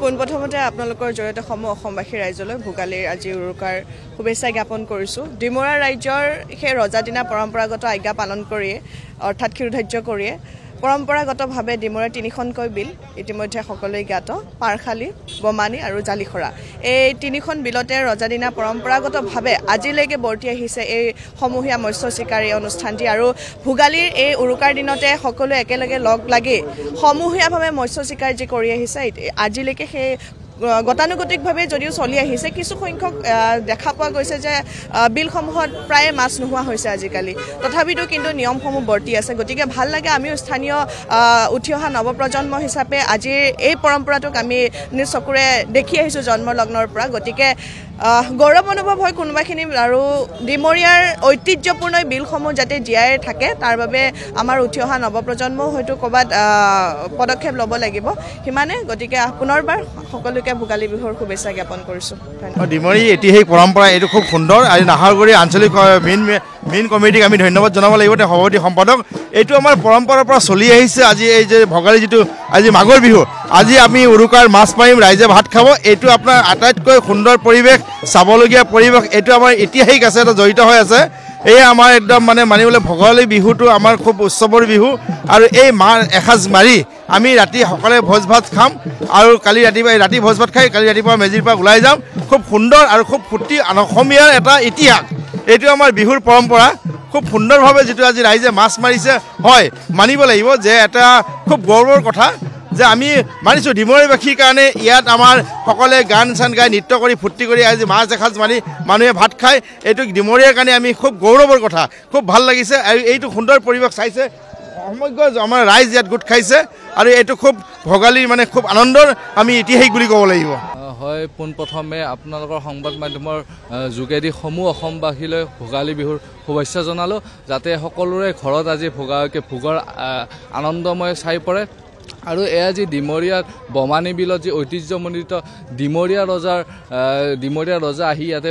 পোনপ্ৰথমতে আপোনালোকৰ জৰিয়তে সমূহ অসমবাসী ৰাইজলৈ ভোগালীৰ আজি উৰুকাৰ শুভেচ্ছা জ্ঞাপন কৰিছোঁ। ডিমৰা ৰাজ্যৰ সেই ৰজাদিনা পৰম্পৰাগত আজ্ঞা পালন কৰিয়ে অৰ্থাৎ ক্ষীৰোধাৰ্য কৰিয়ে পৰম্পৰাগতভাৱে ডিমৰাৰ তিনিখনকৈ বিল ইতিমধ্যে সকলোৱে জ্ঞাত, পাৰখালী, বমানী আৰু জালিখৰা। এই তিনিখন বিলতে ৰজাদিনা পৰম্পৰাগতভাৱে আজিলৈকে বৰ্তি আহিছে এই সমূহীয়া মৎস্য চিকাৰী অনুষ্ঠানটি। আৰু ভোগালীৰ এই উৰুকাৰ দিনতে সকলোৱে একেলগে লগ লাগি সমূহীয়াভাৱে মৎস্য চিকাৰ যি কৰি আহিছে আজিলৈকে সেই গতানুগতিকভাৱে যদিও চলি আহিছে, কিছু সংখ্যক দেখা পোৱা গৈছে যে বিলসমূহত প্ৰায়ে মাছ নোহোৱা হৈছে আজিকালি। তথাপিতো কিন্তু নিয়মসমূহ বৰ্তি আছে। গতিকে ভাল লাগে, আমিও স্থানীয় উঠি অহা নৱপ্ৰজন্ম হিচাপে আজিৰ এই পৰম্পৰাটোক আমি নিজ চকুৰে দেখি আহিছোঁ জন্মলগ্নৰ পৰা। গতিকে গৌৰৱ অনুভৱ হয় কোনোবাখিনি, আৰু ডিমৰীয়াৰ ঐতিহ্যপূৰ্ণ বিলসমূহ যাতে জীয়াই থাকে তাৰ বাবে আমাৰ উঠি অহা নৱপ্ৰজন্মও হয়তো ক'ৰবাত পদক্ষেপ ল'ব লাগিব সিমানে। গতিকে পুনৰবাৰ সকলোকে ভোগালী বিহুৰ শুভেচ্ছা জ্ঞাপন কৰিছোঁ। ডিমৰী ঐতিহাসিক পৰম্পৰা এইটো খুব সুন্দৰ। আজি নাহৰগুৰি আঞ্চলিক মেইন কমিটিক আমি ধন্যবাদ জনাব লাগিব, তেওঁ সভাপতি সম্পাদক। এইটো আমাৰ পৰম্পৰাৰ পৰা চলি আহিছে। আজি এই যে ভোগালী যিটো আজি মাঘৰ বিহু, আজি আমি উৰুকাৰ মাছ মাৰিম, ৰাইজে ভাত খাব, এইটো আপোনাৰ আটাইতকৈ সুন্দৰ পৰিৱেশ, চাবলগীয়া পৰিৱেশ। এইটো আমাৰ ঐতিহাসিক আছে, এটা জড়িত হৈ আছে। এয়া আমাৰ একদম মানিবলৈ ভোগালী বিহুটো আমাৰ খুব উৎসৱৰ বিহু। আৰু এই এসাঁজ মাৰি আমি ৰাতি সকলোৱে ভোজ ভাত খাম, আৰু কালি ৰাতি ভোজ ভাত খাই কালি ৰাতিপুৱা মেজিৰ পৰা ওলাই যাম। খুব সুন্দৰ আৰু খুব ফূৰ্তি অসমীয়াৰ এটা ইতিহাস। এইটো আমাৰ বিহুৰ পৰম্পৰা। খুব সুন্দৰভাৱে যিটো আজি ৰাইজে মাছ মাৰিছে, হয় মানিব লাগিব যে এটা খুব গৌৰৱৰ কথা যে আমি মানিছোঁ ডিমৰীবাসীৰ কাৰণে ইয়াত আমাৰ সকলোৱে গান চান গাই নৃত্য কৰি ফূৰ্তি কৰি আজি মাছ এসাঁজ মাৰি মানুহে ভাত খায়। এইটো ডিমৰীয়াৰ কাৰণে আমি খুব গৌৰৱৰ কথা, খুব ভাল লাগিছে। আৰু এইটো সুন্দৰ পৰিৱেশ চাইছে সমগ্ৰ আমাৰ ৰাইজ ইয়াত গোট খাইছে, আৰু এইটো খুব ভোগালীৰ খুব আনন্দৰ আমি ঐতিহাসিক বুলি ক'ব লাগিব। হয়, পোনপ্ৰথমে আপোনালোকৰ সংবাদ মাধ্যমৰ যোগেদি সমূহ অসমবাসীলৈ ভোগালী বিহুৰ শুভেচ্ছা জনালোঁ, যাতে সকলোৰে ঘৰত আজি ভোগৰ আনন্দময় চাই পৰে। আৰু এয়া যি ডিমৰীয়াত বমানী বিলত যি ঐতিহ্যমণ্ডিত ডিমৰীয়া ৰজা আহি ইয়াতে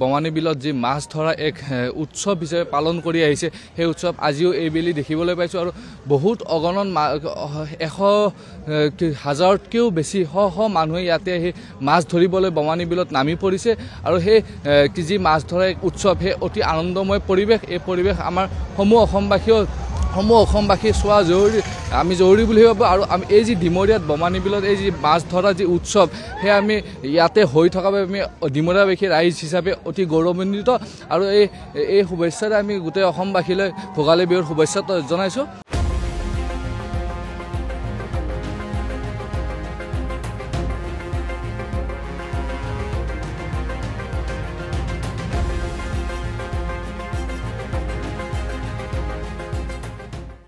বমানী বিলত যি মাছ ধৰা এক উৎসৱ হিচাপে পালন কৰি আহিছে, সেই উৎসৱ আজিও এইবেলি দেখিবলৈ পাইছোঁ। আৰু বহুত অগণন 1,000-হাজাৰতকৈও বেছি শ মানুহে ইয়াতে আহি মাছ ধৰিবলৈ বমানী বিলত নামি পৰিছে। আৰু সেই যি মাছ ধৰা এক উৎসৱ, সেই অতি আনন্দময় পৰিৱেশ। এই পৰিৱেশ আমাৰ সমূহ অসমবাসী চোৱা জৰুৰী বুলি ভাবোঁ। আৰু আমি এই যি ডিমৰীয়াত বমানী বিলত এই যি মাছ ধৰা যি উৎসৱ, সেয়া আমি ইয়াতে হৈ থকাৰ বাবে আমি ডিমৰীয়াবাসী ৰাইজ হিচাপে অতি গৌৰৱান্বিত। আৰু এই শুভেচ্ছাৰে আমি গোটেই অসমবাসীলৈ ভোগালী বিহুৰ শুভেচ্ছা জনাইছোঁ।